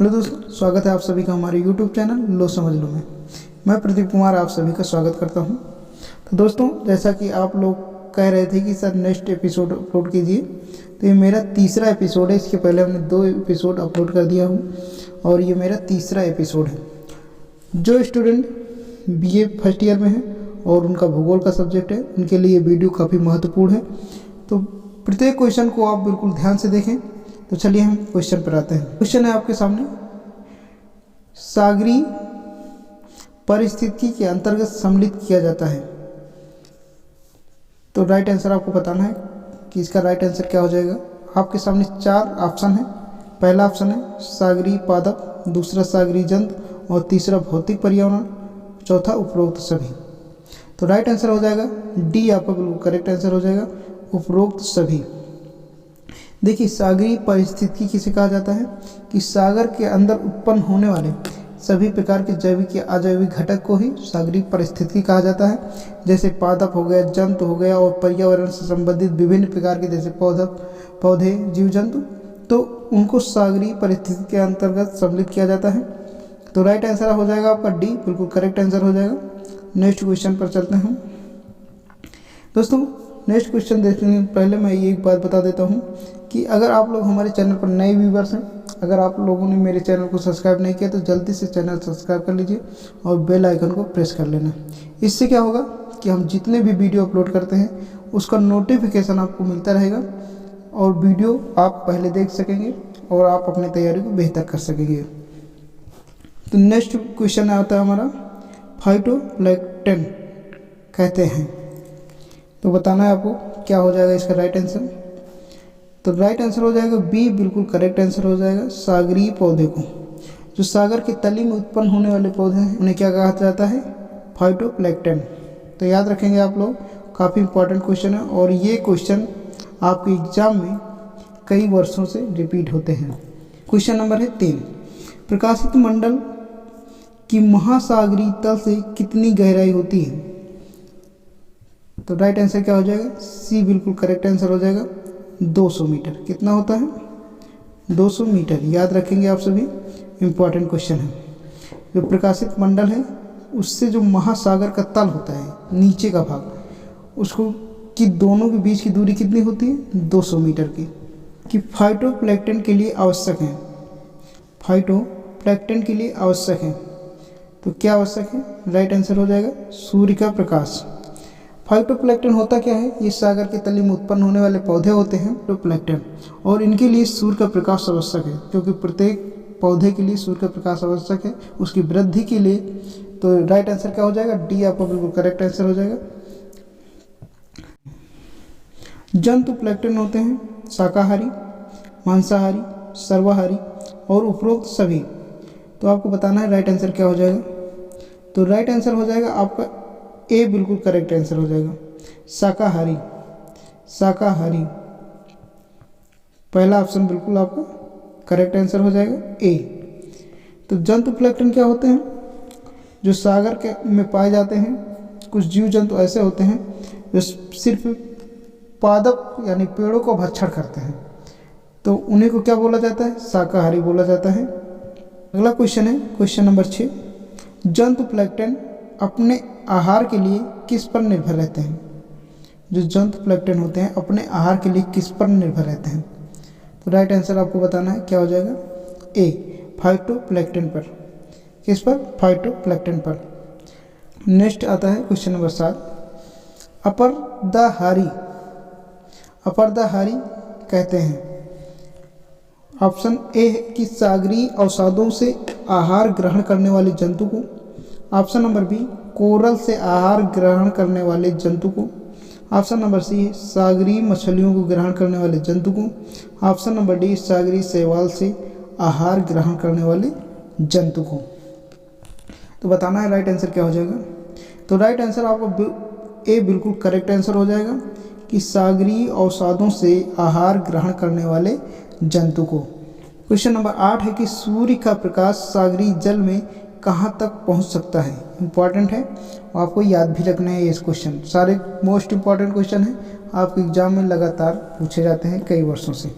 Hello दोस्तों, स्वागत है आप सभी का हमारे YouTube चैनल लो समझ लो में। मैं प्रदीप कुमार आप सभी का स्वागत करता हूं। तो दोस्तों, जैसा कि आप लोग कह रहे थे कि सर नेक्स्ट एपिसोड अपलोड कीजिए, तो ये मेरा तीसरा एपिसोड है। इसके पहले हमने 2 एपिसोड अपलोड कर दिया हूँ और ये मेरा तीसरा एपिसोड है। जो स्टूडेंट BA फर्स्ट ईयर में है और उनका भूगोल का सब्जेक्ट है, उनके लिए वीडियो काफ़ी महत्वपूर्ण है। तो प्रत्येक क्वेश्चन को आप बिल्कुल ध्यान से देखें। तो चलिए हम क्वेश्चन पर आते हैं। क्वेश्चन है आपके सामने, सागरी परिस्थिति के अंतर्गत सम्मिलित किया जाता है। तो राइट आंसर आपको बताना है कि इसका राइट आंसर क्या हो जाएगा। आपके सामने 4 ऑप्शन है। पहला ऑप्शन है सागरी पादप, दूसरा सागरी जंत और तीसरा भौतिक पर्यावरण, चौथा उपरोक्त सभी। तो राइट आंसर हो जाएगा डी, आपका बिल्कुल करेक्ट आंसर हो जाएगा, उपरोक्त सभी। देखिए, सागरीय परिस्थिति किसे कहा जाता है कि सागर के अंदर उत्पन्न होने वाले सभी प्रकार के जैविक या अजैविक घटक को ही सागरीय परिस्थिति कहा जाता है। जैसे पादप हो गया, जंतु हो गया और पर्यावरण से संबंधित विभिन्न प्रकार के जैसे पौधे, जीव जंतु, तो उनको सागरीय परिस्थिति के अंतर्गत सम्मिलित किया जाता है। तो राइट आंसर हो जाएगा आपका डी, बिल्कुल करेक्ट आंसर हो जाएगा। नेक्स्ट क्वेश्चन पर चलते हैं दोस्तों। नेक्स्ट क्वेश्चन देखने से पहले मैं ये एक बात बता देता हूँ कि अगर आप लोग हमारे चैनल पर नए व्यूवर्स हैं, अगर आप लोगों ने मेरे चैनल को सब्सक्राइब नहीं किया तो जल्दी से चैनल सब्सक्राइब कर लीजिए और बेल आइकन को प्रेस कर लेना। इससे क्या होगा कि हम जितने भी वीडियो अपलोड करते हैं उसका नोटिफिकेशन आपको मिलता रहेगा और वीडियो आप पहले देख सकेंगे और आप अपनी तैयारी को बेहतर कर सकेंगे। तो नेक्स्ट क्वेश्चन आता है हमारा, फाइटोप्लैंक्टन कहते हैं। तो बताना है आपको क्या हो जाएगा इसका राइट आंसर। तो राइट आंसर हो जाएगा बी, बिल्कुल करेक्ट आंसर हो जाएगा, सागरीय पौधे को। जो सागर की तली में उत्पन्न होने वाले पौधे हैं उन्हें क्या कहा जाता है, फाइटोप्लैंक्टन। तो याद रखेंगे आप लोग, काफ़ी इंपॉर्टेंट क्वेश्चन है और ये क्वेश्चन आपके एग्जाम में कई वर्षों से रिपीट होते हैं। क्वेश्चन नंबर है 3, प्रकाशित मंडल की महासागरीय तल से कितनी गहराई होती है। तो राइट आंसर क्या हो जाएगा, सी, बिल्कुल करेक्ट आंसर हो जाएगा, 200 मीटर। कितना होता है, 200 मीटर। याद रखेंगे आप सभी, इम्पॉर्टेंट क्वेश्चन है। जो प्रकाशित मंडल है उससे जो महासागर का तल होता है, नीचे का भाग, उसको कि दोनों के बीच की दूरी कितनी होती है, 200 मीटर की। कि फाइटोप्लैंक्टन के लिए आवश्यक है, फाइटोप्लैंक्टन के लिए आवश्यक है। तो क्या आवश्यक है, राइट आंसर हो जाएगा सूर्य का प्रकाश। फाइटोप्लैंक्टन होता क्या है, ये सागर के तली में उत्पन्न होने वाले पौधे होते हैं फाइटोप्लैंक्टन, और इनके लिए सूर्य का प्रकाश आवश्यक है, क्योंकि प्रत्येक पौधे के लिए सूर्य का प्रकाश आवश्यक है उसकी वृद्धि के लिए। तो राइट आंसर क्या हो जाएगा, डी, आपका बिल्कुल करेक्ट आंसर हो जाएगा। जंतु प्लैंक्टन होते हैं शाकाहारी, मांसाहारी, सर्वाहारी और उपरोक्त सभी। तो आपको बताना है राइट आंसर क्या हो जाएगा। तो राइट आंसर हो जाएगा आपका ए, बिल्कुल करेक्ट आंसर हो जाएगा, शाकाहारी। शाकाहारी पहला ऑप्शन बिल्कुल आपका करेक्ट आंसर हो जाएगा, ए। तो जंतु प्लैंक्टन क्या होते हैं, जो सागर के में पाए जाते हैं। कुछ जीव जंतु ऐसे होते हैं जो सिर्फ पादप यानी पेड़ों को भक्षण करते हैं, तो उन्हीं को क्या बोला जाता है, शाकाहारी बोला जाता है। अगला क्वेश्चन है क्वेश्चन नंबर 6, जंतु प्लैंक्टन अपने आहार के लिए किस पर निर्भर रहते हैं। जो जंतु प्लैंक्टन होते हैं अपने आहार के लिए किस पर निर्भर रहते हैं। तो राइट आंसर आपको बताना है क्या हो जाएगा, ए, फाइटोप्लैंक्टन पर। किस पर, फाइटोप्लैंक्टन पर। नेक्स्ट आता है क्वेश्चन नंबर 7, अपरदाहारी कहते हैं। ऑप्शन ए है कि सागरीय अवसादों से आहार ग्रहण करने वाले जंतु को। ऑप्शन नंबर बी, कोरल से आहार ग्रहण करने वाले जंतु को। ऑप्शन नंबर सी है सागरीय मछलियों को ग्रहण करने वाले जंतु को। ऑप्शन नंबर डी, सागरीय शैवाल से आहार ग्रहण करने वाले जंतु को। तो बताना है राइट आंसर क्या हो जाएगा। तो राइट आंसर आपका ए, बिल्कुल करेक्ट आंसर हो जाएगा कि सागरीय अवसादों से आहार ग्रहण करने वाले जंतु को। क्वेश्चन नंबर 8 है कि सूर्य का प्रकाश सागरीय जल में कहाँ तक पहुँच सकता है। इम्पॉर्टेंट है, आपको याद भी रखना है। ये क्वेश्चन सारे मोस्ट इम्पॉर्टेंट क्वेश्चन हैं, आपके एग्जाम में लगातार पूछे जाते हैं कई वर्षों से।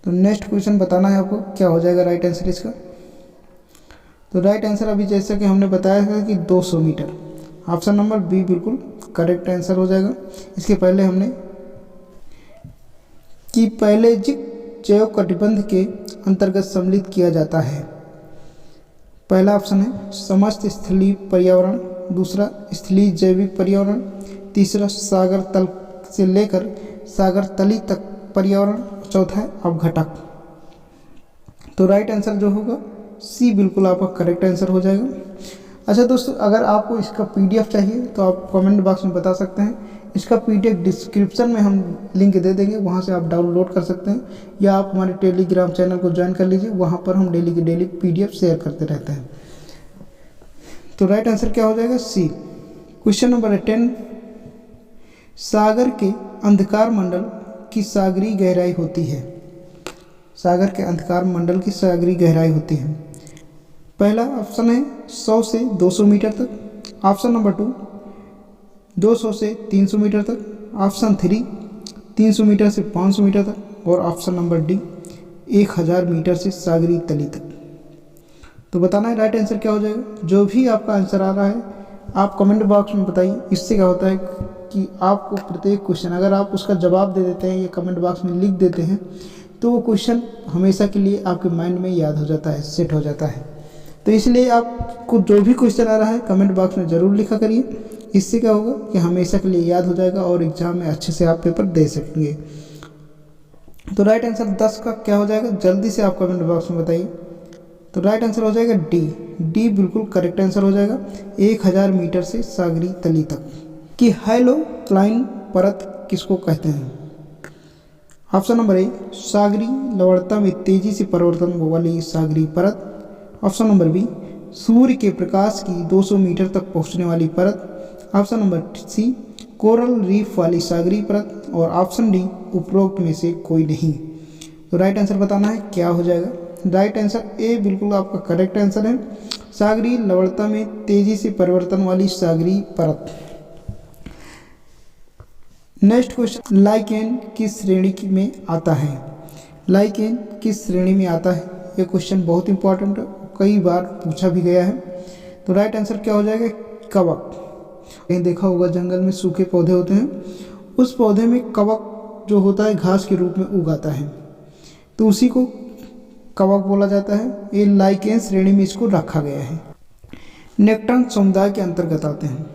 तो नेक्स्ट क्वेश्चन बताना है आपको क्या हो जाएगा राइट आंसर इसका। तो राइट आंसर अभी जैसा कि हमने बताया है कि 200 मीटर, ऑप्शन नंबर बी बिल्कुल करेक्ट आंसर हो जाएगा। इसके पहले हमने कि पैलेजिक जैव कटिबंध के अंतर्गत सम्मिलित किया जाता है। पहला ऑप्शन है समस्त स्थलीय पर्यावरण, दूसरा स्थलीय जैविक पर्यावरण, तीसरा सागर तल से लेकर सागर तली तक पर्यावरण, चौथा है अपघटक। तो राइट आंसर जो होगा सी बिल्कुल आपका करेक्ट आंसर हो जाएगा। अच्छा दोस्तों, अगर आपको इसका पीडीएफ चाहिए तो आप कमेंट बॉक्स में बता सकते हैं। इसका पीडीएफ डिस्क्रिप्शन में हम लिंक दे देंगे, वहाँ से आप डाउनलोड कर सकते हैं, या आप हमारे टेलीग्राम चैनल को ज्वाइन कर लीजिए, वहाँ पर हम डेली की डेली पीडीएफ शेयर करते रहते हैं। तो राइट आंसर क्या हो जाएगा सी। क्वेश्चन नंबर 10, सागर के अंधकार मंडल की सागरीय गहराई होती है। सागर के अंधकार मंडल की सागरीय गहराई होती है। पहला ऑप्शन है 100 से 200 मीटर तक, ऑप्शन नंबर 2 200 से 300 मीटर तक, ऑप्शन 3 300 मीटर से 500 मीटर तक, और ऑप्शन नंबर डी 1000 मीटर से सागरीय तली तक। तो बताना है राइट आंसर क्या हो जाएगा। जो भी आपका आंसर आ रहा है आप कमेंट बॉक्स में बताइए। इससे क्या होता है कि आपको प्रत्येक क्वेश्चन अगर आप उसका जवाब दे देते हैं या कमेंट बॉक्स में लिख देते हैं तो वो क्वेश्चन हमेशा के लिए आपके माइंड में याद हो जाता है, सेट हो जाता है। तो इसलिए आपको जो भी क्वेश्चन आ रहा है कमेंट बॉक्स में ज़रूर लिखा करिए। इससे क्या होगा कि हमेशा के लिए याद हो जाएगा और एग्जाम में अच्छे से आप पेपर दे सकेंगे। तो राइट आंसर 10 का क्या हो जाएगा, जल्दी से आप कमेंट बॉक्स में बताइए। तो राइट आंसर हो जाएगा डी। डी बिल्कुल करेक्ट आंसर हो जाएगा, 1000 मीटर से सागरीय तली तक। कि हाइलोक्लाइन परत किसको कहते हैं। ऑप्शन नंबर ए सागरीय लवणता में तेजी से परिवर्तन वाली सागरीय परत, ऑप्शन नंबर बी सूर्य के प्रकाश की 200 मीटर तक पहुंचने वाली परत, option number C coral reef वाली सागरीय परत, और ऑप्शन डी उपरोक्त में से कोई नहीं। तो राइट आंसर बताना है क्या हो जाएगा। राइट आंसर ए बिल्कुल आपका करेक्ट आंसर है, सागरीय लवणता में तेजी से परिवर्तन वाली सागरीय परत। नेक्स्ट क्वेश्चन, लाइकेन किस श्रेणी में आता है। लाइकेन किस श्रेणी में आता है, ये क्वेश्चन बहुत इंपॉर्टेंट है, कई बार पूछा भी गया है। तो राइट आंसर क्या हो जाएगा, कवक। कहीं देखा होगा जंगल में सूखे पौधे होते हैं, उस पौधे में कवक जो होता है घास के रूप में उगाता है, तो उसी को कवक बोला जाता है। ये लाइकेन श्रेणी में इसको रखा गया है। नेक्टन समुदाय के अंतर्गत आते हैं।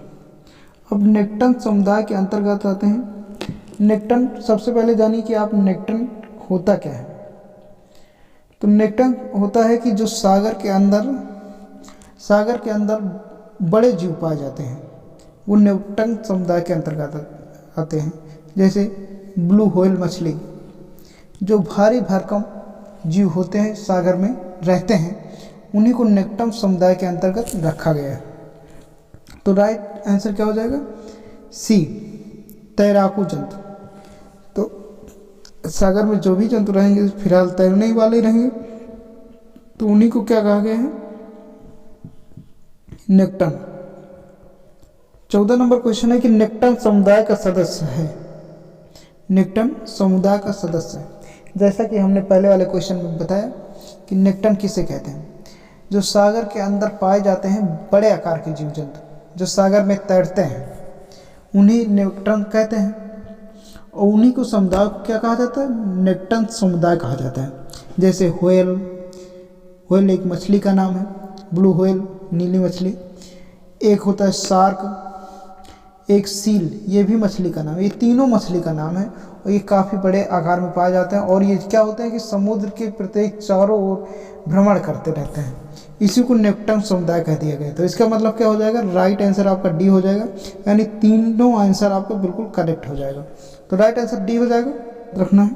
अब नेक्टन समुदाय के अंतर्गत आते हैं। नेक्टन, सबसे पहले जानिए कि आप नेक्टन होता क्या है। तो नेक्टन होता है कि जो सागर के अंदर बड़े जीव पाए जाते हैं, वो नेक्टन समुदाय के अंतर्गत आते हैं। जैसे ब्लू व्हेल मछली, जो भारी भरकम जीव होते हैं सागर में रहते हैं, उन्हीं को नेक्टन समुदाय के अंतर्गत रखा गया है। तो राइट आंसर क्या हो जाएगा, सी तैराकू जंतु। तो सागर में जो भी जंतु रहेंगे फिलहाल तैरने ही वाले रहेंगे, तो उन्हीं को क्या कहा गया है, नेक्टन। 14 नंबर क्वेश्चन है कि नेक्टन समुदाय का सदस्य है। नेक्टन समुदाय का सदस्य है। जैसा कि हमने पहले वाले क्वेश्चन में बताया कि नेक्टन किसे कहते हैं, जो सागर के अंदर पाए जाते हैं बड़े आकार के जीव जंतु जो सागर में तैरते हैं, उन्हीं नेक्टन कहते हैं। और उन्हीं को समुदाय को क्या कहा जाता है, नेक्टन समुदाय कहा जाता है। जैसे व्हेल एक मछली का नाम है, ब्लू व्हेल नीली मछली, एक होता है शार्क, एक सील, ये भी मछली का नाम है। ये तीनों मछली का नाम है और ये काफ़ी बड़े आकार में पाए जाते हैं। और ये क्या होते हैं कि समुद्र के प्रत्येक चारों ओर भ्रमण करते रहते हैं, इसी को नेक्टन समुदाय कह दिया गया। तो इसका मतलब क्या हो जाएगा, राइट आंसर आपका डी हो जाएगा, यानी तीनों आंसर आपका बिल्कुल करेक्ट हो जाएगा। तो राइट आंसर डी हो जाएगा, रखना है।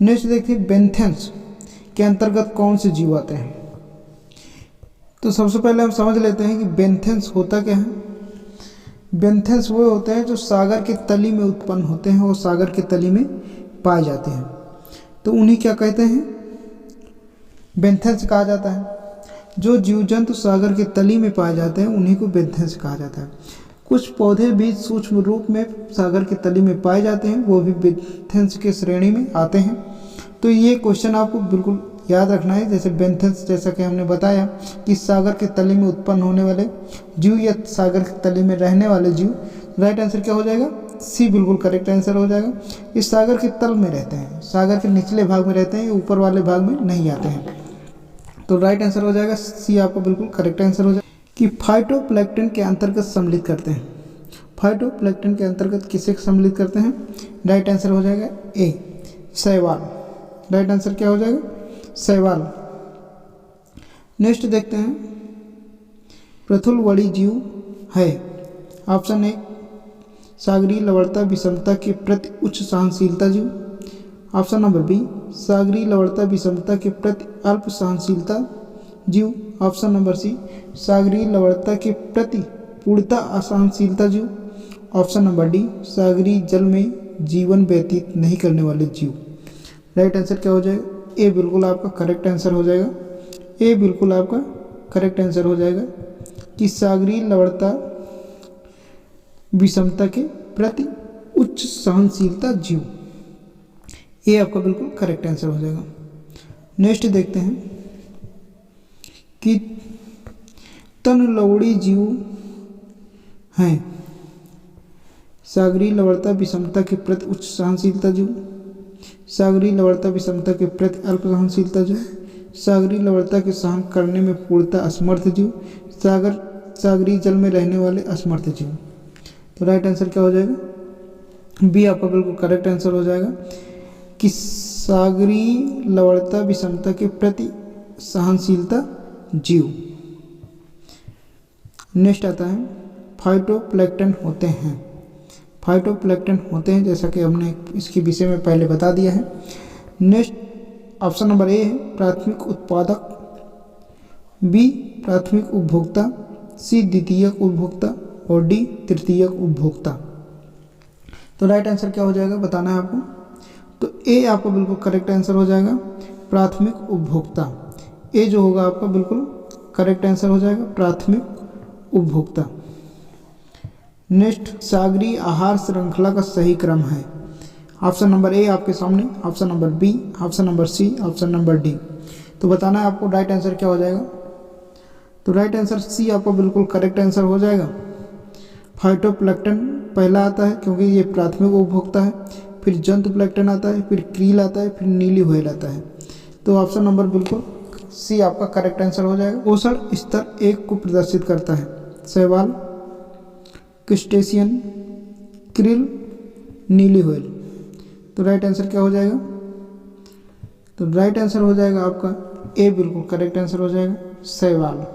नेक्स्ट देखिए, बेंथेन्स के अंतर्गत कौन से जीव आते हैं। तो सबसे पहले हम समझ लेते हैं कि बेंथेन्स होता क्या है। बेंथेन्स वो होते हैं जो सागर के तली में उत्पन्न होते हैं और सागर के तली में पाए जाते हैं, तो उन्हीं क्या कहते हैं, बेंथेन्स कहा जाता है। जो जीव जंतु सागर के तली में पाए जाते हैं उन्हीं को बेंथेन्स कहा जाता है। कुछ पौधे भी सूक्ष्म रूप में सागर के तली में पाए जाते हैं, वो भी बेंथेन्स के श्रेणी में आते हैं। तो ये क्वेश्चन आपको बिल्कुल याद रखना है। जैसे बेंथेस, जैसा कि हमने बताया कि सागर के तले में उत्पन्न होने वाले जीव या सागर के तले में रहने वाले जीव, राइट आंसर क्या हो जाएगा? सी बिल्कुल करेक्ट आंसर हो जाएगा। इस सागर के तल में रहते हैं, सागर के निचले भाग में रहते हैं, ऊपर वाले भाग में नहीं आते हैं। तो राइट आंसर हो जाएगा सी, आपका बिल्कुल करेक्ट आंसर हो जाएगा। कि फाइटोप्लैंक्टन के अंतर्गत सम्मिलित करते हैं, फाइटोप्लैंक्टन के अंतर्गत किसे सम्मिलित करते हैं? राइट आंसर हो जाएगा ए, शैवाल। राइट आंसर क्या हो जाएगा? शैवाल। नेक्स्ट देखते हैं, पृथुलवड़ी जीव है। ऑप्शन ए सागरीय लवणता विषमता के प्रति उच्च सहनशीलता जीव। ऑप्शन नंबर बी सागरीय लवणता विषमता के प्रति अल्प सहनशीलता जीव। ऑप्शन नंबर सी सागरीय लवणता के प्रति पूर्णतः असहनशीलता जीव। ऑप्शन नंबर डी सागरीय जल में जीवन व्यतीत नहीं करने वाले जीव। राइट आंसर क्या हो जाएगा? ए बिल्कुल आपका करेक्ट आंसर हो जाएगा। ए बिल्कुल आपका करेक्ट आंसर हो जाएगा कि सागरीय लवणता विषमता के प्रति उच्च सहनशीलता जीव। ये आपका बिल्कुल करेक्ट आंसर हो जाएगा। नेक्स्ट देखते हैं कि तनलवड़ी जीव हैं। सागरीय लवणता विषमता के प्रति उच्च सहनशीलता जीव, सागरीय लवणता विषमता के प्रति अल्प सहनशीलता जीव, सागरीय लवणता के सहन करने में पूर्णतः असमर्थ जीव, सागरीय जल में रहने वाले असमर्थ जीव। तो राइट आंसर क्या हो जाएगा? बी आपका बिल्कुल करेक्ट आंसर हो जाएगा कि सागरीय लवणता विषमता के प्रति सहनशीलता जीव। नेक्स्ट आता है फाइटोप्लैंक्टन होते हैं। फाइटोप्लैंक्टन होते हैं जैसा कि हमने इसके विषय में पहले बता दिया है। नेक्स्ट ऑप्शन नंबर ए है प्राथमिक उत्पादक, बी प्राथमिक उपभोक्ता, सी द्वितीयक उपभोक्ता और डी तृतीयक उपभोक्ता। तो राइट आंसर क्या हो जाएगा बताना है आपको। तो ए आपका बिल्कुल करेक्ट आंसर हो जाएगा, प्राथमिक उपभोक्ता। ए जो होगा आपका बिल्कुल करेक्ट आंसर हो जाएगा, प्राथमिक उपभोक्ता। नेक्स्ट सागरीय आहार श्रृंखला का सही क्रम है। ऑप्शन नंबर ए आपके सामने, option number B, option number C, option number D. तो बताना है आपको राइट आंसर क्या हो जाएगा। तो राइट आंसर सी आपका बिल्कुल करेक्ट आंसर हो जाएगा। फाइटोप्लैंक्टन पहला आता है क्योंकि ये प्राथमिक उपभोक्ता है, फिर जंतुप्लैंक्टन आता है, फिर क्रील आता है, फिर नीली व्हेल आता है। तो ऑप्शन नंबर बिल्कुल सी आपका करेक्ट आंसर हो जाएगा। पोषण स्तर 1 को प्रदर्शित करता है, शैवाल, क्रस्टेशियन, क्रिल, नीली व्हेल। तो राइट आंसर क्या हो जाएगा? तो राइट आंसर हो जाएगा आपका ए बिल्कुल करेक्ट आंसर हो जाएगा, शैवाल।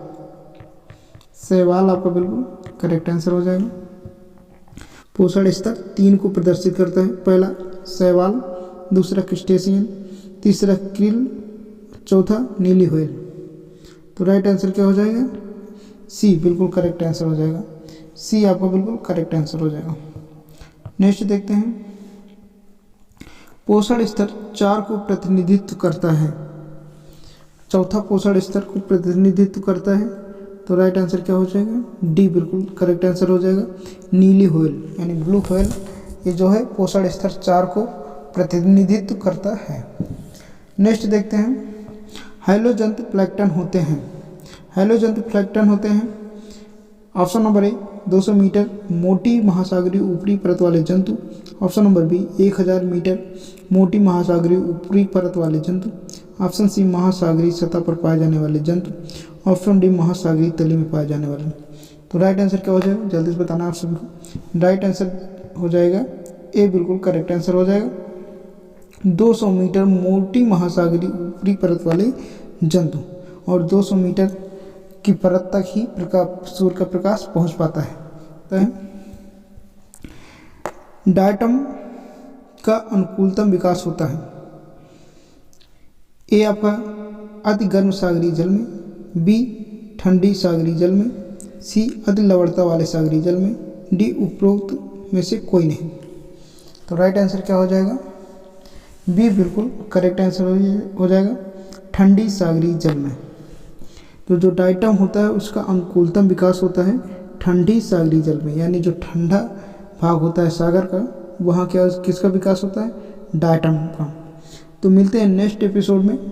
शैवाल आपका बिल्कुल करेक्ट आंसर हो जाएगा। पोषण स्तर 3 को प्रदर्शित करता है, पहला शैवाल, दूसरा क्रस्टेशियन, तीसरा क्रिल, चौथा नीली व्हेल। तो राइट आंसर क्या हो जाएगा? सी बिल्कुल करेक्ट आंसर हो जाएगा। सी आपका बिल्कुल करेक्ट आंसर हो जाएगा। नेक्स्ट देखते हैं, पोषण स्तर 4 को प्रतिनिधित्व करता है, चौथा पोषण स्तर को प्रतिनिधित्व करता है। तो राइट आंसर क्या हो जाएगा? डी बिल्कुल करेक्ट आंसर हो जाएगा, नीली व्हेल यानी ब्लू व्हेल। ये जो है पोषण स्तर 4 को प्रतिनिधित्व करता है। नेक्स्ट देखते हैं, हैलोजंत प्लैंक्टन होते हैं। हैलोजंत प्लैंक्टन होते हैं, ऑप्शन नंबर ए 200 मीटर मोटी महासागरीय ऊपरी परत वाले जंतु, ऑप्शन नंबर बी 1000 मीटर मोटी महासागरीय ऊपरी परत वाले जंतु, ऑप्शन सी महासागरीय सतह पर पाए जाने वाले जंतु, ऑप्शन डी महासागरीय तली में पाए जाने वाले। तो राइट आंसर क्या हो जाएगा? जल्दी से बताना आप सभी को। राइट आंसर हो जाएगा ए बिल्कुल करेक्ट आंसर हो जाएगा, 200 मीटर मोटी महासागरीय ऊपरी परत वाले जंतु, और 200 मीटर की परत तक ही सूर्य का प्रकाश पहुंच पाता है। तो डायटम का अनुकूलतम विकास होता है, ए आपका अति गर्म सागरीय जल में, बी ठंडी सागरीय जल में, सी अति लवणता वाले सागरीय जल में, डी उपरोक्त में से कोई नहीं। तो राइट आंसर क्या हो जाएगा? बी बिल्कुल करेक्ट आंसर हो जाएगा, ठंडी सागरीय जल में। तो जो डायटम होता है उसका अनुकूलतम विकास होता है ठंडी सागरीय जल में, यानी जो ठंडा भाग होता है सागर का, वहाँ क्या किसका विकास होता है? डायटम का। तो मिलते हैं नेक्स्ट एपिसोड में।